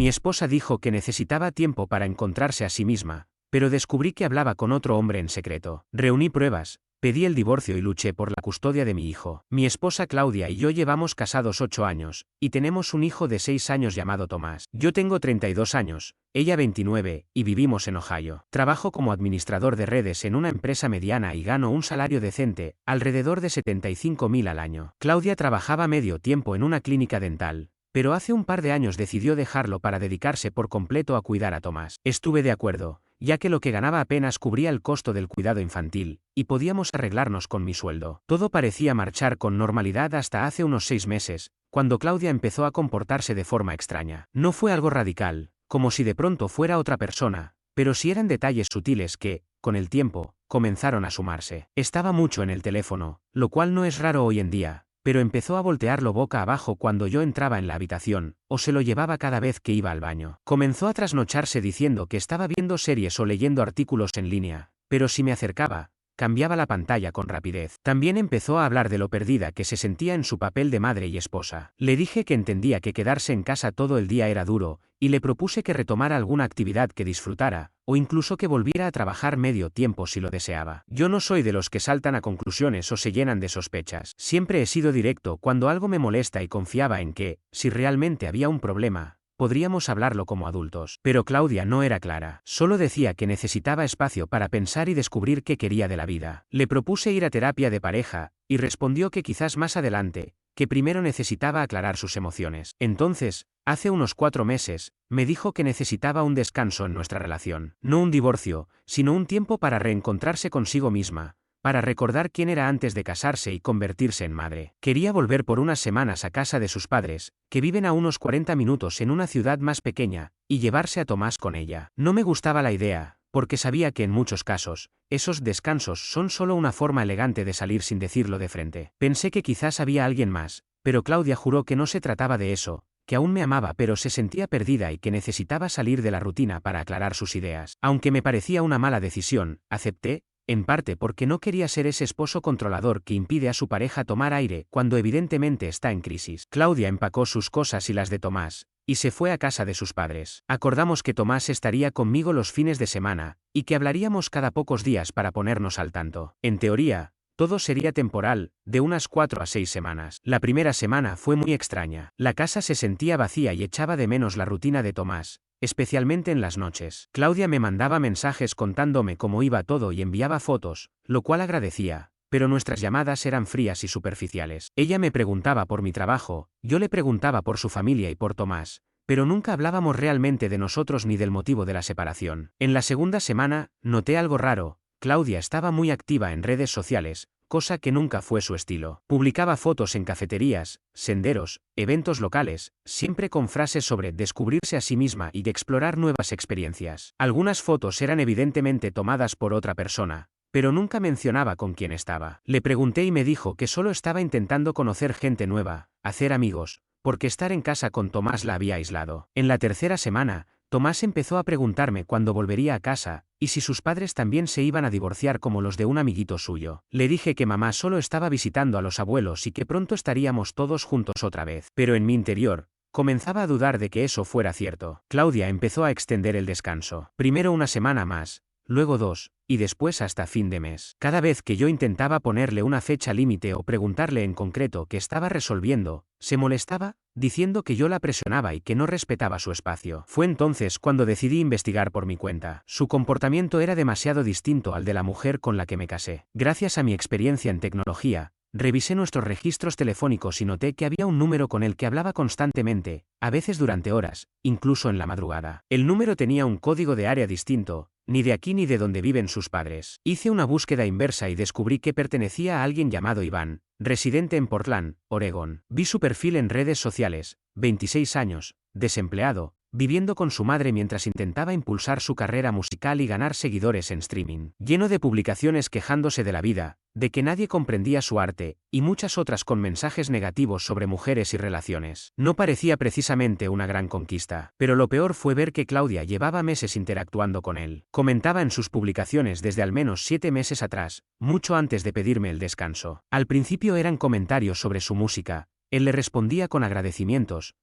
Mi esposa dijo que necesitaba tiempo para encontrarse a sí misma, pero descubrí que hablaba con otro hombre en secreto. Reuní pruebas, pedí el divorcio y luché por la custodia de mi hijo. Mi esposa Claudia y yo llevamos casados 8 años, y tenemos un hijo de 6 años llamado Tomás. Yo tengo 32 años, ella 29, y vivimos en Ohio. Trabajo como administrador de redes en una empresa mediana y gano un salario decente, alrededor de 75.000 al año. Claudia trabajaba medio tiempo en una clínica dental, pero hace un par de años decidió dejarlo para dedicarse por completo a cuidar a Tomás. Estuve de acuerdo, ya que lo que ganaba apenas cubría el costo del cuidado infantil, y podíamos arreglarnos con mi sueldo. Todo parecía marchar con normalidad hasta hace unos 6 meses, cuando Claudia empezó a comportarse de forma extraña. No fue algo radical, como si de pronto fuera otra persona, pero sí eran detalles sutiles que, con el tiempo, comenzaron a sumarse. Estaba mucho en el teléfono, lo cual no es raro hoy en día, pero empezó a voltearlo boca abajo cuando yo entraba en la habitación, o se lo llevaba cada vez que iba al baño. Comenzó a trasnocharse diciendo que estaba viendo series o leyendo artículos en línea, pero si me acercaba, cambiaba la pantalla con rapidez. También empezó a hablar de lo perdida que se sentía en su papel de madre y esposa. Le dije que entendía que quedarse en casa todo el día era duro, y le propuse que retomara alguna actividad que disfrutara, o incluso que volviera a trabajar medio tiempo si lo deseaba. Yo no soy de los que saltan a conclusiones o se llenan de sospechas. Siempre he sido directo cuando algo me molesta y confiaba en que, si realmente había un problema, podríamos hablarlo como adultos. Pero Claudia no era clara. Solo decía que necesitaba espacio para pensar y descubrir qué quería de la vida. Le propuse ir a terapia de pareja, y respondió que quizás más adelante, que primero necesitaba aclarar sus emociones. Entonces, hace unos 4 meses, me dijo que necesitaba un descanso en nuestra relación. No un divorcio, sino un tiempo para reencontrarse consigo misma, para recordar quién era antes de casarse y convertirse en madre. Quería volver por unas semanas a casa de sus padres, que viven a unos 40 minutos en una ciudad más pequeña, y llevarse a Tomás con ella. No me gustaba la idea, porque sabía que en muchos casos, esos descansos son solo una forma elegante de salir sin decirlo de frente. Pensé que quizás había alguien más, pero Claudia juró que no se trataba de eso, que aún me amaba pero se sentía perdida y que necesitaba salir de la rutina para aclarar sus ideas. Aunque me parecía una mala decisión, acepté, en parte porque no quería ser ese esposo controlador que impide a su pareja tomar aire cuando evidentemente está en crisis. Claudia empacó sus cosas y las de Tomás, y se fue a casa de sus padres. Acordamos que Tomás estaría conmigo los fines de semana, y que hablaríamos cada pocos días para ponernos al tanto. En teoría, todo sería temporal, de unas 4 a 6 semanas. La primera semana fue muy extraña. La casa se sentía vacía y echaba de menos la rutina de Tomás, especialmente en las noches. Claudia me mandaba mensajes contándome cómo iba todo y enviaba fotos, lo cual agradecía, pero nuestras llamadas eran frías y superficiales. Ella me preguntaba por mi trabajo, yo le preguntaba por su familia y por Tomás, pero nunca hablábamos realmente de nosotros ni del motivo de la separación. En la segunda semana, noté algo raro. Claudia estaba muy activa en redes sociales, cosa que nunca fue su estilo. Publicaba fotos en cafeterías, senderos, eventos locales, siempre con frases sobre descubrirse a sí misma y de explorar nuevas experiencias. Algunas fotos eran evidentemente tomadas por otra persona, pero nunca mencionaba con quién estaba. Le pregunté y me dijo que solo estaba intentando conocer gente nueva, hacer amigos, porque estar en casa con Tomás la había aislado. En la tercera semana, Tomás empezó a preguntarme cuándo volvería a casa, y si sus padres también se iban a divorciar como los de un amiguito suyo. Le dije que mamá solo estaba visitando a los abuelos y que pronto estaríamos todos juntos otra vez. Pero en mi interior, comenzaba a dudar de que eso fuera cierto. Claudia empezó a extender el descanso. Primero una semana más, luego 2, y después hasta fin de mes. Cada vez que yo intentaba ponerle una fecha límite o preguntarle en concreto qué estaba resolviendo, se molestaba, diciendo que yo la presionaba y que no respetaba su espacio. Fue entonces cuando decidí investigar por mi cuenta. Su comportamiento era demasiado distinto al de la mujer con la que me casé. Gracias a mi experiencia en tecnología, revisé nuestros registros telefónicos y noté que había un número con el que hablaba constantemente, a veces durante horas, incluso en la madrugada. El número tenía un código de área distinto, ni de aquí ni de donde viven sus padres. Hice una búsqueda inversa y descubrí que pertenecía a alguien llamado Iván, residente en Portland, Oregón. Vi su perfil en redes sociales, 26 años, desempleado, viviendo con su madre mientras intentaba impulsar su carrera musical y ganar seguidores en streaming. Lleno de publicaciones quejándose de la vida, de que nadie comprendía su arte, y muchas otras con mensajes negativos sobre mujeres y relaciones. No parecía precisamente una gran conquista, pero lo peor fue ver que Claudia llevaba meses interactuando con él. Comentaba en sus publicaciones desde al menos 7 meses atrás, mucho antes de pedirme el descanso. Al principio eran comentarios sobre su música, él le respondía con agradecimientos,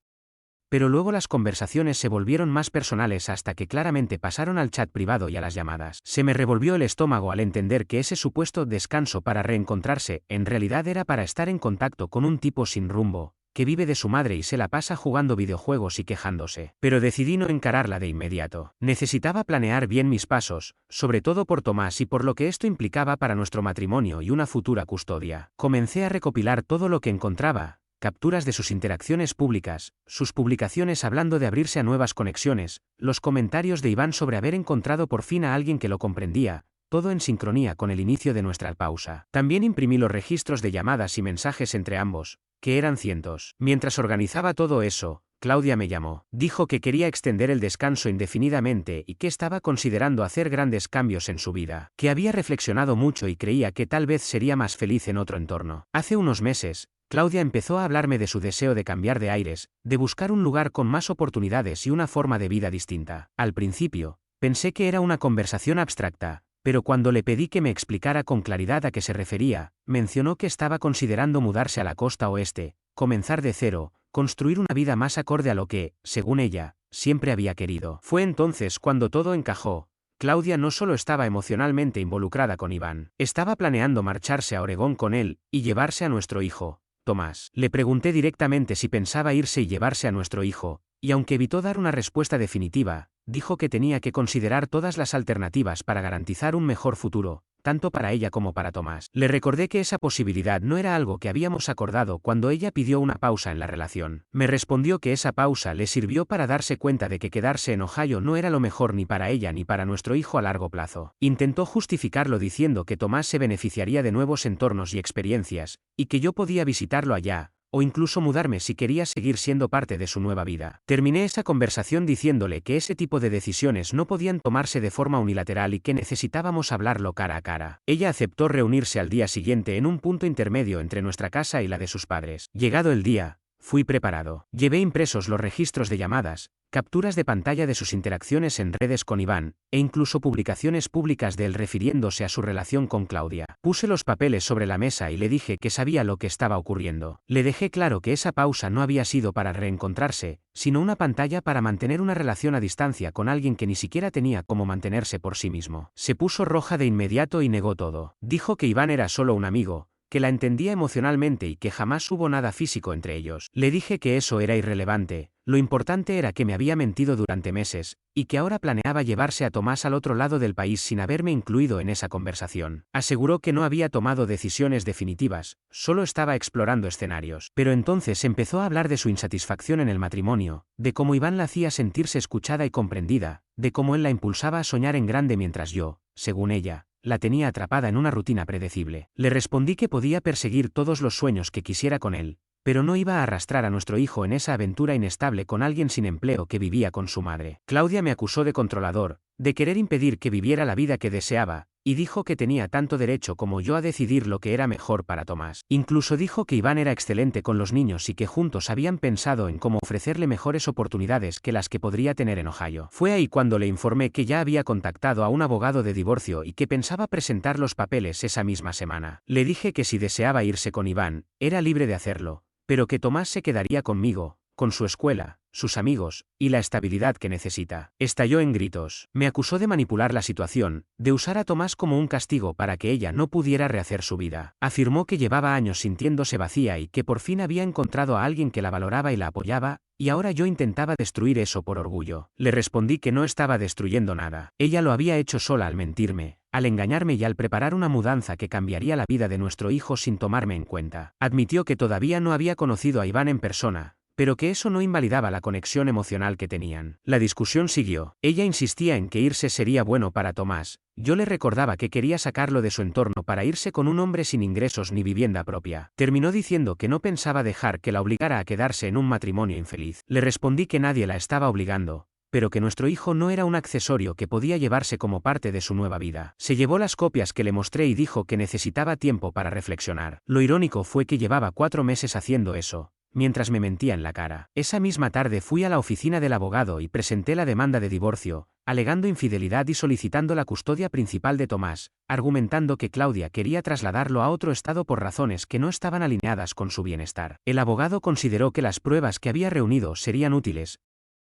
pero luego las conversaciones se volvieron más personales hasta que claramente pasaron al chat privado y a las llamadas. Se me revolvió el estómago al entender que ese supuesto descanso para reencontrarse en realidad era para estar en contacto con un tipo sin rumbo, que vive de su madre y se la pasa jugando videojuegos y quejándose. Pero decidí no encararla de inmediato. Necesitaba planear bien mis pasos, sobre todo por Tomás y por lo que esto implicaba para nuestro matrimonio y una futura custodia. Comencé a recopilar todo lo que encontraba, capturas de sus interacciones públicas, sus publicaciones hablando de abrirse a nuevas conexiones, los comentarios de Iván sobre haber encontrado por fin a alguien que lo comprendía, todo en sincronía con el inicio de nuestra pausa. También imprimí los registros de llamadas y mensajes entre ambos, que eran cientos. Mientras organizaba todo eso, Claudia me llamó. Dijo que quería extender el descanso indefinidamente y que estaba considerando hacer grandes cambios en su vida, que había reflexionado mucho y creía que tal vez sería más feliz en otro entorno. Hace unos meses, Claudia empezó a hablarme de su deseo de cambiar de aires, de buscar un lugar con más oportunidades y una forma de vida distinta. Al principio, pensé que era una conversación abstracta, pero cuando le pedí que me explicara con claridad a qué se refería, mencionó que estaba considerando mudarse a la costa oeste, comenzar de cero, construir una vida más acorde a lo que, según ella, siempre había querido. Fue entonces cuando todo encajó. Claudia no solo estaba emocionalmente involucrada con Iván, estaba planeando marcharse a Oregón con él y llevarse a nuestro hijo, Tomás. Le pregunté directamente si pensaba irse y llevarse a nuestro hijo, y aunque evitó dar una respuesta definitiva, dijo que tenía que considerar todas las alternativas para garantizar un mejor futuro, tanto para ella como para Tomás. Le recordé que esa posibilidad no era algo que habíamos acordado cuando ella pidió una pausa en la relación. Me respondió que esa pausa le sirvió para darse cuenta de que quedarse en Ohio no era lo mejor ni para ella ni para nuestro hijo a largo plazo. Intentó justificarlo diciendo que Tomás se beneficiaría de nuevos entornos y experiencias, y que yo podía visitarlo allá, o incluso mudarme si quería seguir siendo parte de su nueva vida. Terminé esa conversación diciéndole que ese tipo de decisiones no podían tomarse de forma unilateral y que necesitábamos hablarlo cara a cara. Ella aceptó reunirse al día siguiente en un punto intermedio entre nuestra casa y la de sus padres. Llegado el día, fui preparado. Llevé impresos los registros de llamadas, capturas de pantalla de sus interacciones en redes con Iván, e incluso publicaciones públicas de él refiriéndose a su relación con Claudia. Puse los papeles sobre la mesa y le dije que sabía lo que estaba ocurriendo. Le dejé claro que esa pausa no había sido para reencontrarse, sino una pantalla para mantener una relación a distancia con alguien que ni siquiera tenía cómo mantenerse por sí mismo. Se puso roja de inmediato y negó todo. Dijo que Iván era solo un amigo, que la entendía emocionalmente y que jamás hubo nada físico entre ellos. Le dije que eso era irrelevante, lo importante era que me había mentido durante meses, y que ahora planeaba llevarse a Tomás al otro lado del país sin haberme incluido en esa conversación. Aseguró que no había tomado decisiones definitivas, solo estaba explorando escenarios. Pero entonces empezó a hablar de su insatisfacción en el matrimonio, de cómo Iván la hacía sentirse escuchada y comprendida, de cómo él la impulsaba a soñar en grande mientras yo, según ella, la tenía atrapada en una rutina predecible. Le respondí que podía perseguir todos los sueños que quisiera con él, pero no iba a arrastrar a nuestro hijo en esa aventura inestable con alguien sin empleo que vivía con su madre. Claudia me acusó de controlador, de querer impedir que viviera la vida que deseaba, y dijo que tenía tanto derecho como yo a decidir lo que era mejor para Tomás. Incluso dijo que Iván era excelente con los niños y que juntos habían pensado en cómo ofrecerle mejores oportunidades que las que podría tener en Ohio. Fue ahí cuando le informé que ya había contactado a un abogado de divorcio y que pensaba presentar los papeles esa misma semana. Le dije que si deseaba irse con Iván, era libre de hacerlo, pero que Tomás se quedaría conmigo, con su escuela, sus amigos, y la estabilidad que necesita. Estalló en gritos. Me acusó de manipular la situación, de usar a Tomás como un castigo para que ella no pudiera rehacer su vida. Afirmó que llevaba años sintiéndose vacía y que por fin había encontrado a alguien que la valoraba y la apoyaba, y ahora yo intentaba destruir eso por orgullo. Le respondí que no estaba destruyendo nada. Ella lo había hecho sola al mentirme, al engañarme y al preparar una mudanza que cambiaría la vida de nuestro hijo sin tomarme en cuenta. Admitió que todavía no había conocido a Iván en persona, pero que eso no invalidaba la conexión emocional que tenían. La discusión siguió. Ella insistía en que irse sería bueno para Tomás. Yo le recordaba que quería sacarlo de su entorno para irse con un hombre sin ingresos ni vivienda propia. Terminó diciendo que no pensaba dejar que la obligara a quedarse en un matrimonio infeliz. Le respondí que nadie la estaba obligando, pero que nuestro hijo no era un accesorio que podía llevarse como parte de su nueva vida. Se llevó las copias que le mostré y dijo que necesitaba tiempo para reflexionar. Lo irónico fue que llevaba 4 meses haciendo eso, mientras me mentía en la cara. Esa misma tarde fui a la oficina del abogado y presenté la demanda de divorcio, alegando infidelidad y solicitando la custodia principal de Tomás, argumentando que Claudia quería trasladarlo a otro estado por razones que no estaban alineadas con su bienestar. El abogado consideró que las pruebas que había reunido serían útiles,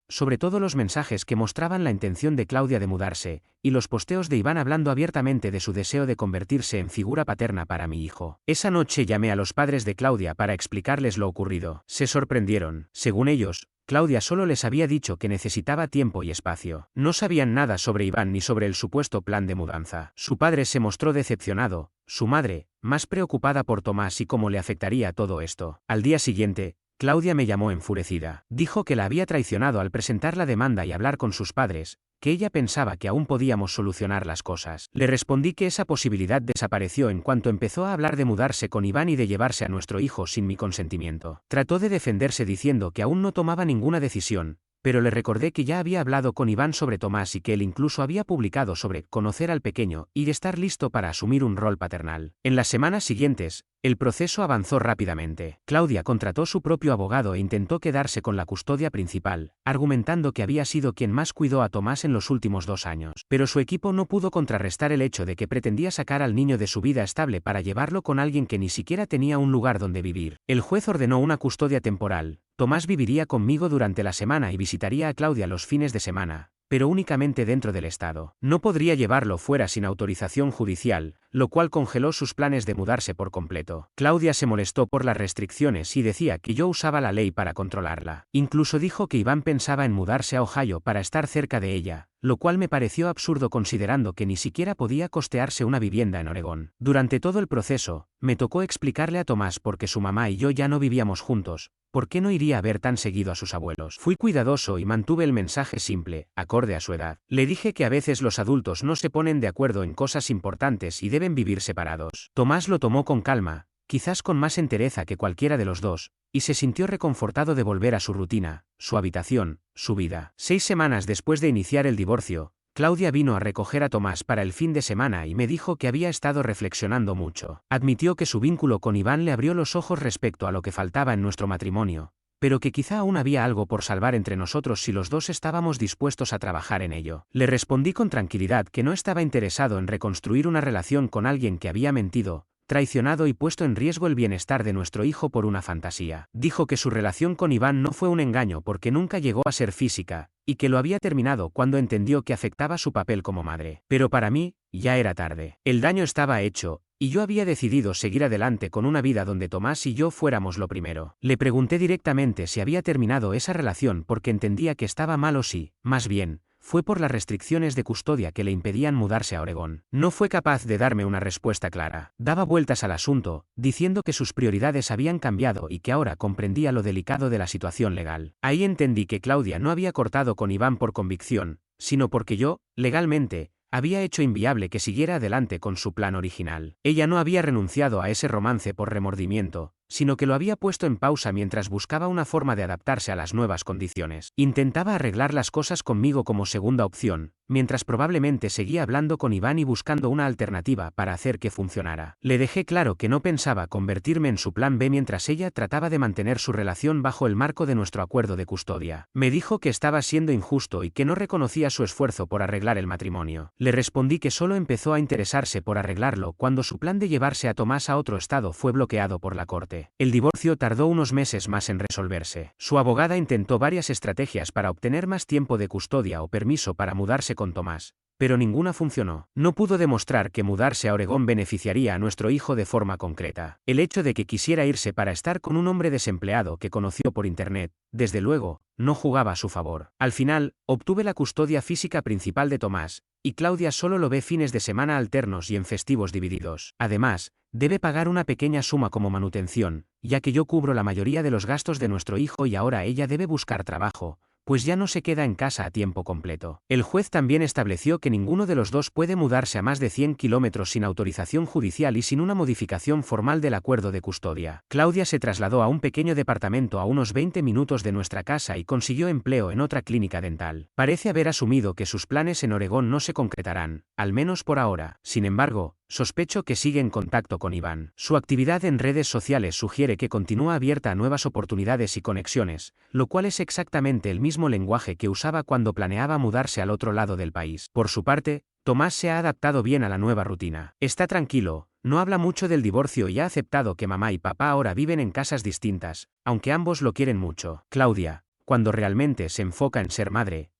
sobre todo los mensajes que mostraban la intención de Claudia de mudarse, y los posteos de Iván hablando abiertamente de su deseo de convertirse en figura paterna para mi hijo. Esa noche llamé a los padres de Claudia para explicarles lo ocurrido. Se sorprendieron. Según ellos, Claudia solo les había dicho que necesitaba tiempo y espacio. No sabían nada sobre Iván ni sobre el supuesto plan de mudanza. Su padre se mostró decepcionado, su madre, más preocupada por Tomás y cómo le afectaría todo esto. Al día siguiente, Claudia me llamó enfurecida. Dijo que la había traicionado al presentar la demanda y hablar con sus padres, que ella pensaba que aún podíamos solucionar las cosas. Le respondí que esa posibilidad desapareció en cuanto empezó a hablar de mudarse con Iván y de llevarse a nuestro hijo sin mi consentimiento. Trató de defenderse diciendo que aún no tomaba ninguna decisión, pero le recordé que ya había hablado con Iván sobre Tomás y que él incluso había publicado sobre conocer al pequeño y de estar listo para asumir un rol paternal. En las semanas siguientes, el proceso avanzó rápidamente. Claudia contrató su propio abogado e intentó quedarse con la custodia principal, argumentando que había sido quien más cuidó a Tomás en los últimos 2 años. Pero su equipo no pudo contrarrestar el hecho de que pretendía sacar al niño de su vida estable para llevarlo con alguien que ni siquiera tenía un lugar donde vivir. El juez ordenó una custodia temporal. Tomás viviría conmigo durante la semana y visitaría a Claudia los fines de semana, pero únicamente dentro del estado. No podría llevarlo fuera sin autorización judicial, lo cual congeló sus planes de mudarse por completo. Claudia se molestó por las restricciones y decía que yo usaba la ley para controlarla. Incluso dijo que Iván pensaba en mudarse a Ohio para estar cerca de ella, lo cual me pareció absurdo considerando que ni siquiera podía costearse una vivienda en Oregón. Durante todo el proceso, me tocó explicarle a Tomás por qué su mamá y yo ya no vivíamos juntos, por qué no iría a ver tan seguido a sus abuelos. Fui cuidadoso y mantuve el mensaje simple, acorde a su edad. Le dije que a veces los adultos no se ponen de acuerdo en cosas importantes y deben vivir separados. Tomás lo tomó con calma, quizás con más entereza que cualquiera de los dos, y se sintió reconfortado de volver a su rutina, su habitación, su vida. 6 semanas después de iniciar el divorcio, Claudia vino a recoger a Tomás para el fin de semana y me dijo que había estado reflexionando mucho. Admitió que su vínculo con Iván le abrió los ojos respecto a lo que faltaba en nuestro matrimonio, pero que quizá aún había algo por salvar entre nosotros si los dos estábamos dispuestos a trabajar en ello. Le respondí con tranquilidad que no estaba interesado en reconstruir una relación con alguien que había mentido, traicionado y puesto en riesgo el bienestar de nuestro hijo por una fantasía. Dijo que su relación con Iván no fue un engaño porque nunca llegó a ser física, y que lo había terminado cuando entendió que afectaba su papel como madre. Pero para mí, ya era tarde. El daño estaba hecho, y yo había decidido seguir adelante con una vida donde Tomás y yo fuéramos lo primero. Le pregunté directamente si había terminado esa relación porque entendía que estaba mal o si, más bien, fue por las restricciones de custodia que le impedían mudarse a Oregón. No fue capaz de darme una respuesta clara. Daba vueltas al asunto, diciendo que sus prioridades habían cambiado y que ahora comprendía lo delicado de la situación legal. Ahí entendí que Claudia no había cortado con Iván por convicción, sino porque yo, legalmente, había hecho inviable que siguiera adelante con su plan original. Ella no había renunciado a ese romance por remordimiento, sino que lo había puesto en pausa mientras buscaba una forma de adaptarse a las nuevas condiciones. Intentaba arreglar las cosas conmigo como segunda opción, mientras probablemente seguía hablando con Iván y buscando una alternativa para hacer que funcionara. Le dejé claro que no pensaba convertirme en su plan B mientras ella trataba de mantener su relación bajo el marco de nuestro acuerdo de custodia. Me dijo que estaba siendo injusto y que no reconocía su esfuerzo por arreglar el matrimonio. Le respondí que solo empezó a interesarse por arreglarlo cuando su plan de llevarse a Tomás a otro estado fue bloqueado por la corte. El divorcio tardó unos meses más en resolverse. Su abogada intentó varias estrategias para obtener más tiempo de custodia o permiso para mudarse con Tomás, pero ninguna funcionó. No pudo demostrar que mudarse a Oregón beneficiaría a nuestro hijo de forma concreta. El hecho de que quisiera irse para estar con un hombre desempleado que conoció por internet, desde luego, no jugaba a su favor. Al final, obtuve la custodia física principal de Tomás, y Claudia solo lo ve fines de semana alternos y en festivos divididos. Además, debe pagar una pequeña suma como manutención, ya que yo cubro la mayoría de los gastos de nuestro hijo y ahora ella debe buscar trabajo, pues ya no se queda en casa a tiempo completo. El juez también estableció que ninguno de los dos puede mudarse a más de 100 kilómetros sin autorización judicial y sin una modificación formal del acuerdo de custodia. Claudia se trasladó a un pequeño departamento a unos 20 minutos de nuestra casa y consiguió empleo en otra clínica dental. Parece haber asumido que sus planes en Oregón no se concretarán, al menos por ahora. Sin embargo, sospecho que sigue en contacto con Iván. Su actividad en redes sociales sugiere que continúa abierta a nuevas oportunidades y conexiones, lo cual es exactamente el mismo lenguaje que usaba cuando planeaba mudarse al otro lado del país. Por su parte, Tomás se ha adaptado bien a la nueva rutina. Está tranquilo, no habla mucho del divorcio y ha aceptado que mamá y papá ahora viven en casas distintas, aunque ambos lo quieren mucho. Claudia, cuando realmente se enfoca en ser madre,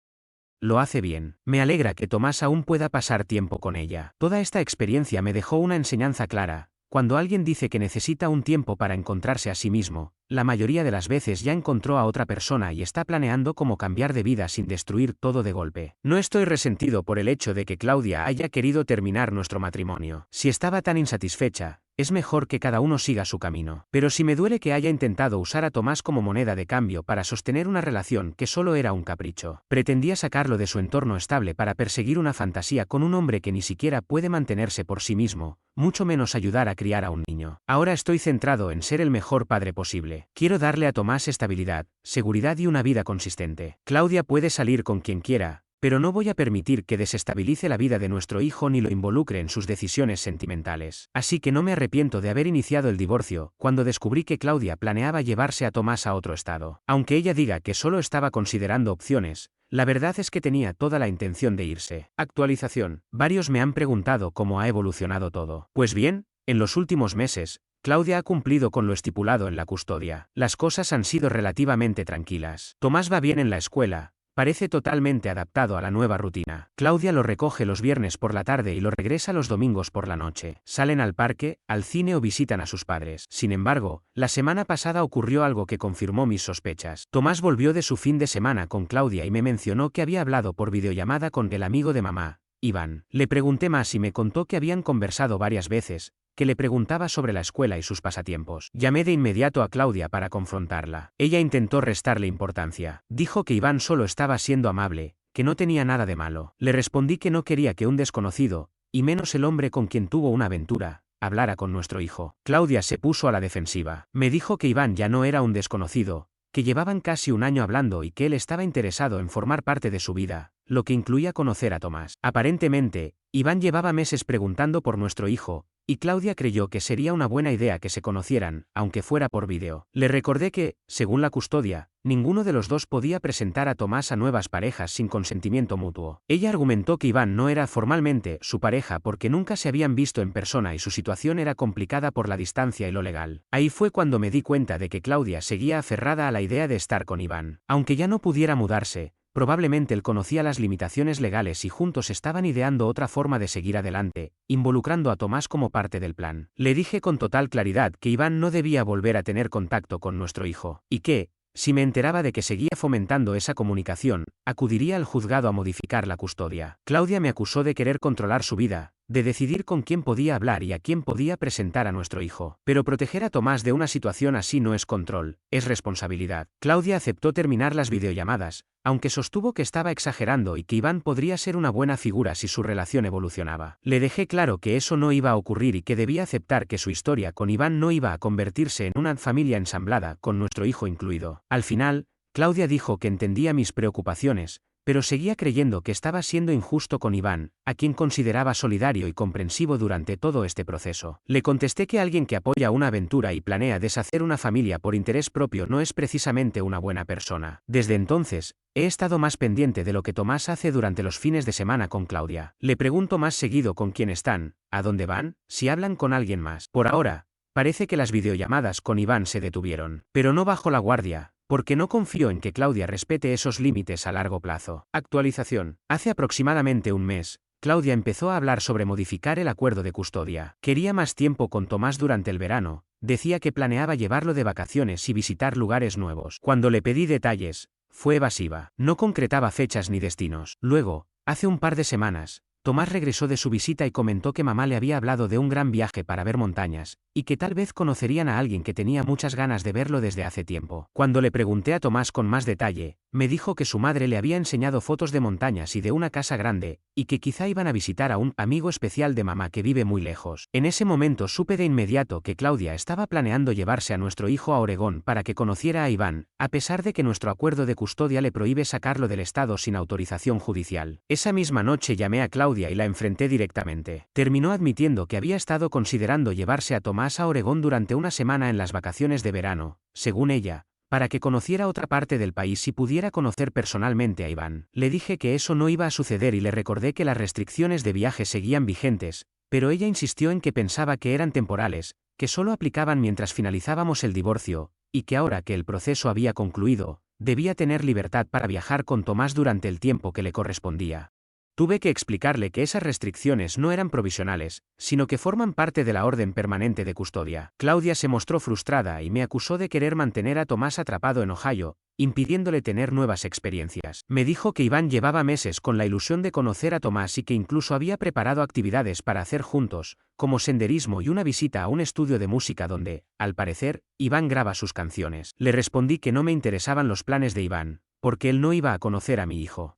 lo hace bien. Me alegra que Tomás aún pueda pasar tiempo con ella. Toda esta experiencia me dejó una enseñanza clara. Cuando alguien dice que necesita un tiempo para encontrarse a sí mismo, la mayoría de las veces ya encontró a otra persona y está planeando cómo cambiar de vida sin destruir todo de golpe. No estoy resentido por el hecho de que Claudia haya querido terminar nuestro matrimonio. Si estaba tan insatisfecha, es mejor que cada uno siga su camino. Pero si me duele que haya intentado usar a Tomás como moneda de cambio para sostener una relación que solo era un capricho. Pretendía sacarlo de su entorno estable para perseguir una fantasía con un hombre que ni siquiera puede mantenerse por sí mismo, mucho menos ayudar a criar a un niño. Ahora estoy centrado en ser el mejor padre posible. Quiero darle a Tomás estabilidad, seguridad y una vida consistente. Claudia puede salir con quien quiera, pero no voy a permitir que desestabilice la vida de nuestro hijo ni lo involucre en sus decisiones sentimentales. Así que no me arrepiento de haber iniciado el divorcio cuando descubrí que Claudia planeaba llevarse a Tomás a otro estado. Aunque ella diga que solo estaba considerando opciones, la verdad es que tenía toda la intención de irse. Actualización. Varios me han preguntado cómo ha evolucionado todo. Pues bien, en los últimos meses, Claudia ha cumplido con lo estipulado en la custodia. Las cosas han sido relativamente tranquilas. Tomás va bien en la escuela. Parece totalmente adaptado a la nueva rutina. Claudia lo recoge los viernes por la tarde y lo regresa los domingos por la noche. Salen al parque, al cine o visitan a sus padres. Sin embargo, la semana pasada ocurrió algo que confirmó mis sospechas. Tomás volvió de su fin de semana con Claudia y me mencionó que había hablado por videollamada con el amigo de mamá, Iván. Le pregunté más y me contó que habían conversado varias veces, que le preguntaba sobre la escuela y sus pasatiempos. Llamé de inmediato a Claudia para confrontarla. Ella intentó restarle importancia. Dijo que Iván solo estaba siendo amable, que no tenía nada de malo. Le respondí que no quería que un desconocido, y menos el hombre con quien tuvo una aventura, hablara con nuestro hijo. Claudia se puso a la defensiva. Me dijo que Iván ya no era un desconocido, que llevaban casi un año hablando y que él estaba interesado en formar parte de su vida, lo que incluía conocer a Tomás. Aparentemente, Iván llevaba meses preguntando por nuestro hijo, y Claudia creyó que sería una buena idea que se conocieran, aunque fuera por vídeo. Le recordé que, según la custodia, ninguno de los dos podía presentar a Tomás a nuevas parejas sin consentimiento mutuo. Ella argumentó que Iván no era formalmente su pareja porque nunca se habían visto en persona y su situación era complicada por la distancia y lo legal. Ahí fue cuando me di cuenta de que Claudia seguía aferrada a la idea de estar con Iván. Aunque ya no pudiera mudarse, probablemente él conocía las limitaciones legales y juntos estaban ideando otra forma de seguir adelante, involucrando a Tomás como parte del plan. Le dije con total claridad que Iván no debía volver a tener contacto con nuestro hijo, y que, si me enteraba de que seguía fomentando esa comunicación, acudiría al juzgado a modificar la custodia. Claudia me acusó de querer controlar su vida, de decidir con quién podía hablar y a quién podía presentar a nuestro hijo. Pero proteger a Tomás de una situación así no es control, es responsabilidad. Claudia aceptó terminar las videollamadas, aunque sostuvo que estaba exagerando y que Iván podría ser una buena figura si su relación evolucionaba. Le dejé claro que eso no iba a ocurrir y que debía aceptar que su historia con Iván no iba a convertirse en una familia ensamblada, con nuestro hijo incluido. Al final, Claudia dijo que entendía mis preocupaciones, pero seguía creyendo que estaba siendo injusto con Iván, a quien consideraba solidario y comprensivo durante todo este proceso. Le contesté que alguien que apoya una aventura y planea deshacer una familia por interés propio no es precisamente una buena persona. Desde entonces, he estado más pendiente de lo que Tomás hace durante los fines de semana con Claudia. Le pregunto más seguido con quién están, a dónde van, si hablan con alguien más. Por ahora, parece que las videollamadas con Iván se detuvieron. Pero no bajo la guardia, porque no confío en que Claudia respete esos límites a largo plazo. Actualización. Hace aproximadamente un mes, Claudia empezó a hablar sobre modificar el acuerdo de custodia. Quería más tiempo con Tomás durante el verano, decía que planeaba llevarlo de vacaciones y visitar lugares nuevos. Cuando le pedí detalles, fue evasiva. No concretaba fechas ni destinos. Luego, hace un par de semanas, Tomás regresó de su visita y comentó que mamá le había hablado de un gran viaje para ver montañas, y que tal vez conocerían a alguien que tenía muchas ganas de verlo desde hace tiempo. Cuando le pregunté a Tomás con más detalle, me dijo que su madre le había enseñado fotos de montañas y de una casa grande, y que quizá iban a visitar a un amigo especial de mamá que vive muy lejos. En ese momento supe de inmediato que Claudia estaba planeando llevarse a nuestro hijo a Oregón para que conociera a Iván, a pesar de que nuestro acuerdo de custodia le prohíbe sacarlo del estado sin autorización judicial. Esa misma noche llamé a Claudia Claudia y la enfrenté directamente. Terminó admitiendo que había estado considerando llevarse a Tomás a Oregón durante una semana en las vacaciones de verano, según ella, para que conociera otra parte del país y pudiera conocer personalmente a Iván. Le dije que eso no iba a suceder y le recordé que las restricciones de viaje seguían vigentes, pero ella insistió en que pensaba que eran temporales, que solo aplicaban mientras finalizábamos el divorcio, y que ahora que el proceso había concluido, debía tener libertad para viajar con Tomás durante el tiempo que le correspondía. Tuve que explicarle que esas restricciones no eran provisionales, sino que forman parte de la orden permanente de custodia. Claudia se mostró frustrada y me acusó de querer mantener a Tomás atrapado en Ohio, impidiéndole tener nuevas experiencias. Me dijo que Iván llevaba meses con la ilusión de conocer a Tomás y que incluso había preparado actividades para hacer juntos, como senderismo y una visita a un estudio de música donde, al parecer, Iván graba sus canciones. Le respondí que no me interesaban los planes de Iván, porque él no iba a conocer a mi hijo.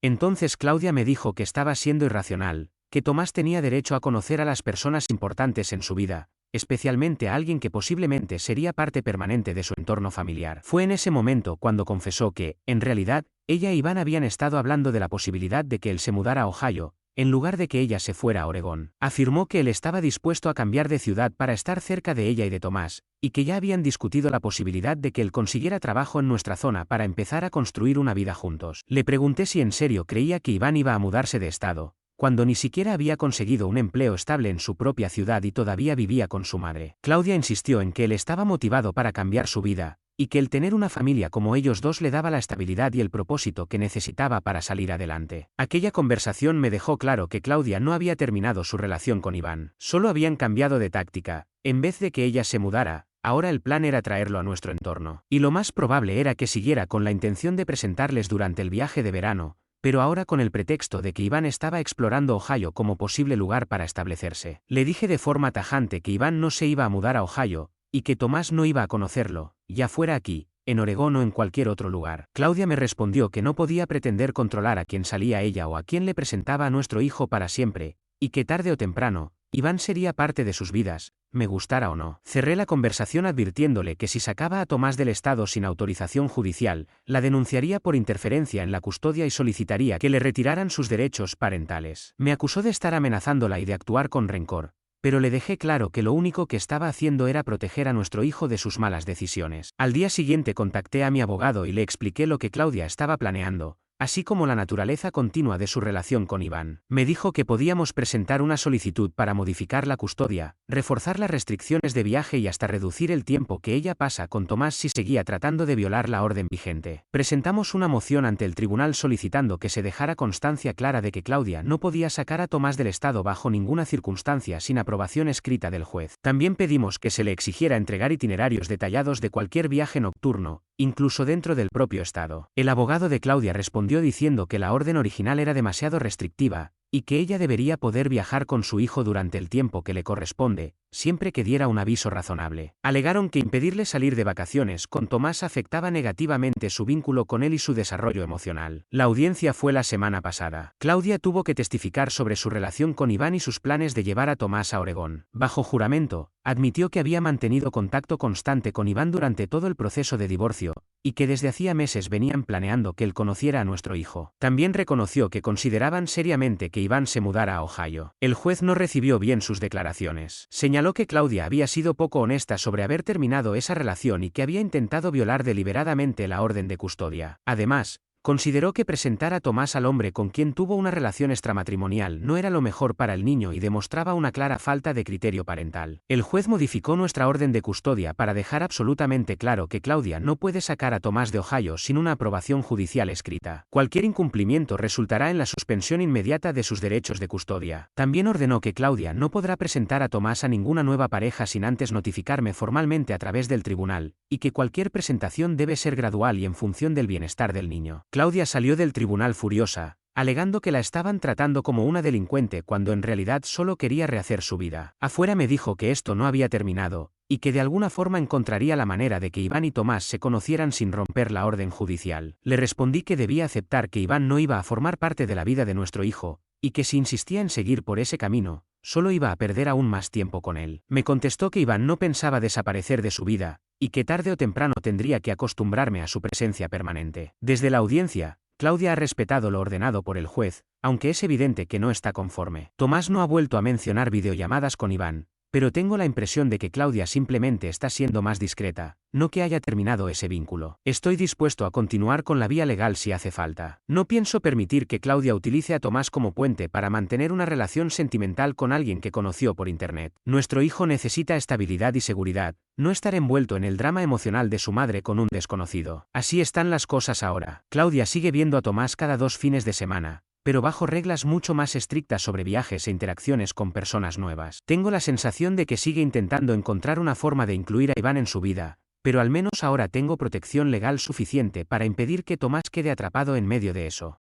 Entonces Claudia me dijo que estaba siendo irracional, que Tomás tenía derecho a conocer a las personas importantes en su vida, especialmente a alguien que posiblemente sería parte permanente de su entorno familiar. Fue en ese momento cuando confesó que, en realidad, ella e Iván habían estado hablando de la posibilidad de que él se mudara a Ohio, en lugar de que ella se fuera a Oregón. Afirmó que él estaba dispuesto a cambiar de ciudad para estar cerca de ella y de Tomás, y que ya habían discutido la posibilidad de que él consiguiera trabajo en nuestra zona para empezar a construir una vida juntos. Le pregunté si en serio creía que Iván iba a mudarse de estado, cuando ni siquiera había conseguido un empleo estable en su propia ciudad y todavía vivía con su madre. Claudia insistió en que él estaba motivado para cambiar su vida, y que el tener una familia como ellos dos le daba la estabilidad y el propósito que necesitaba para salir adelante. Aquella conversación me dejó claro que Claudia no había terminado su relación con Iván. Solo habían cambiado de táctica. En vez de que ella se mudara, ahora el plan era traerlo a nuestro entorno. Y lo más probable era que siguiera con la intención de presentarles durante el viaje de verano, pero ahora con el pretexto de que Iván estaba explorando Ohio como posible lugar para establecerse. Le dije de forma tajante que Iván no se iba a mudar a Ohio, y que Tomás no iba a conocerlo, ya fuera aquí, en Oregón o en cualquier otro lugar. Claudia me respondió que no podía pretender controlar a quién salía ella o a quién le presentaba a nuestro hijo para siempre, y que tarde o temprano, Iván sería parte de sus vidas, me gustara o no. Cerré la conversación advirtiéndole que si sacaba a Tomás del estado sin autorización judicial, la denunciaría por interferencia en la custodia y solicitaría que le retiraran sus derechos parentales. Me acusó de estar amenazándola y de actuar con rencor, pero le dejé claro que lo único que estaba haciendo era proteger a nuestro hijo de sus malas decisiones. Al día siguiente contacté a mi abogado y le expliqué lo que Claudia estaba planeando, así como la naturaleza continua de su relación con Iván. Me dijo que podíamos presentar una solicitud para modificar la custodia, reforzar las restricciones de viaje y hasta reducir el tiempo que ella pasa con Tomás si seguía tratando de violar la orden vigente. Presentamos una moción ante el tribunal solicitando que se dejara constancia clara de que Claudia no podía sacar a Tomás del estado bajo ninguna circunstancia sin aprobación escrita del juez. También pedimos que se le exigiera entregar itinerarios detallados de cualquier viaje nocturno, incluso dentro del propio estado. El abogado de Claudia respondió diciendo que la orden original era demasiado restrictiva, y que ella debería poder viajar con su hijo durante el tiempo que le corresponde, siempre que diera un aviso razonable. Alegaron que impedirle salir de vacaciones con Tomás afectaba negativamente su vínculo con él y su desarrollo emocional. La audiencia fue la semana pasada. Claudia tuvo que testificar sobre su relación con Iván y sus planes de llevar a Tomás a Oregón. Bajo juramento, admitió que había mantenido contacto constante con Iván durante todo el proceso de divorcio, y que desde hacía meses venían planeando que él conociera a nuestro hijo. También reconoció que consideraban seriamente que Iván se mudara a Ohio. El juez no recibió bien sus declaraciones. Señaló que Claudia había sido poco honesta sobre haber terminado esa relación y que había intentado violar deliberadamente la orden de custodia. Además, consideró que presentar a Tomás al hombre con quien tuvo una relación extramatrimonial no era lo mejor para el niño y demostraba una clara falta de criterio parental. El juez modificó nuestra orden de custodia para dejar absolutamente claro que Claudia no puede sacar a Tomás de Ohio sin una aprobación judicial escrita. Cualquier incumplimiento resultará en la suspensión inmediata de sus derechos de custodia. También ordenó que Claudia no podrá presentar a Tomás a ninguna nueva pareja sin antes notificarme formalmente a través del tribunal, y que cualquier presentación debe ser gradual y en función del bienestar del niño. Claudia salió del tribunal furiosa, alegando que la estaban tratando como una delincuente cuando en realidad solo quería rehacer su vida. Afuera me dijo que esto no había terminado, y que de alguna forma encontraría la manera de que Iván y Tomás se conocieran sin romper la orden judicial. Le respondí que debía aceptar que Iván no iba a formar parte de la vida de nuestro hijo, y que si insistía en seguir por ese camino, solo iba a perder aún más tiempo con él. Me contestó que Iván no pensaba desaparecer de su vida, y que tarde o temprano tendría que acostumbrarme a su presencia permanente. Desde la audiencia, Claudia ha respetado lo ordenado por el juez, aunque es evidente que no está conforme. Tomás no ha vuelto a mencionar videollamadas con Iván, pero tengo la impresión de que Claudia simplemente está siendo más discreta, no que haya terminado ese vínculo. Estoy dispuesto a continuar con la vía legal si hace falta. No pienso permitir que Claudia utilice a Tomás como puente para mantener una relación sentimental con alguien que conoció por internet. Nuestro hijo necesita estabilidad y seguridad, no estar envuelto en el drama emocional de su madre con un desconocido. Así están las cosas ahora. Claudia sigue viendo a Tomás cada 2 fines de semana, pero bajo reglas mucho más estrictas sobre viajes e interacciones con personas nuevas. Tengo la sensación de que sigue intentando encontrar una forma de incluir a Iván en su vida, pero al menos ahora tengo protección legal suficiente para impedir que Tomás quede atrapado en medio de eso.